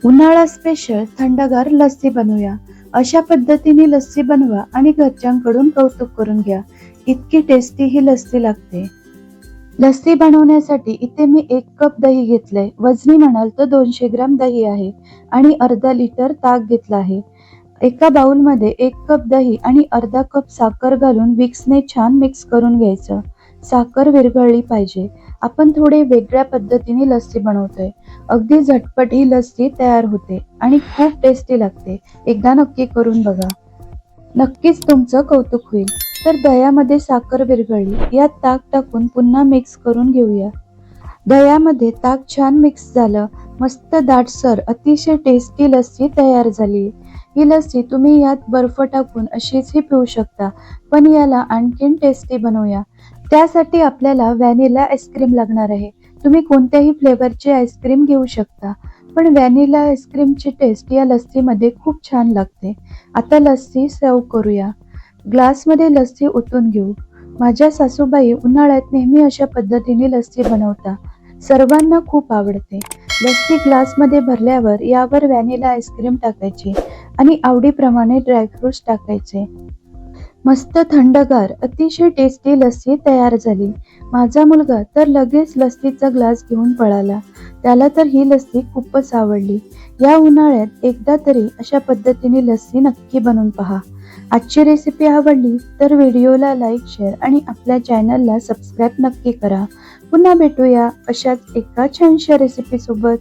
उन्हाळा स्पेशल थंडगार लस्सी बनवूया. अशा पद्धतीने लस्सी बनवा आणि घरच्यांकडून कौतुक करून घ्या. इतकी टेस्टी ही लस्सी लागते. लस्सी बनवण्यासाठी इथे मी 1 कप दही घेतलंय. वजनी म्हणाल तर 200 ग्राम दही आहे आणि अर्धा लिटर ताक घेतलं आहे. एका बाउलमध्ये 1 कप दही आणि अर्धा कप साखर घालून विक्सने छान मिक्स करून घ्यायचं. साखर विरघळली पाहिजे. आपण थोडे वेगळ्या पद्धतीने लस्सी बनवतोय. अगदी झटपट ही लस्सी तयार होते आणि खूप टेस्टी लागते. एकदा नक्की करून बघा. नक्कीच तुमचं कौतुक होईल. तर दह्यामध्ये साखर विरघळली. यात ताक टाकून पुन्हा मिक्स करून घेऊया. दह्यामध्ये ताक छान मिक्स झालं. मस्त दाटसर अतिशय टेस्टी लस्सी तयार झाली. ही लस्सी तुम्ही यात बर्फ टाकून अशीचही पिऊ शकता. पण याला आणखीन टेस्टी बनवूया. त्यासाठी आपल्याला व्हॅनिला आईस्क्रीम लागणार आहे. तुम्ही कोणत्याही फ्लेवरची आईस्क्रीम घेऊ शकता. पण व्हॅनिला आईस्क्रीमची टेस्ट या लस्सीमध्ये खूप छान लागते. आता लस्सी सर्व्ह करूया. ग्लासमध्ये लस्सी ओतून घेऊ. माझ्या सासूबाई उन्हाळ्यात नेहमी अशा पद्धतीने लस्सी बनवतात. सर्वांना खूप आवडते. लस्सी ग्लासमध्ये भरल्यावर यावर व्हॅनिला आईस्क्रीम टाकायची आणि आवडीप्रमाणे ड्रायफ्रुट्स टाकायचे. मस्त थंडगार अतिशय टेस्टी लस्सी तयार झाली. माझा मुलगा तर लगेच लस्सीचा ग्लास घेऊन पळाला. त्याला तर ही लस्सी खूपच आवडली. या उन्हाळ्यात एकदा तरी अशा पद्धतीने लस्सी नक्की बनवून पहा. आजची रेसिपी आवडली तर व्हिडिओला लाईक, शेअर आणि आपल्या चॅनलला सबस्क्राईब नक्की करा. पुन्हा भेटूया अशाच एका छानशा रेसिपी सोबत.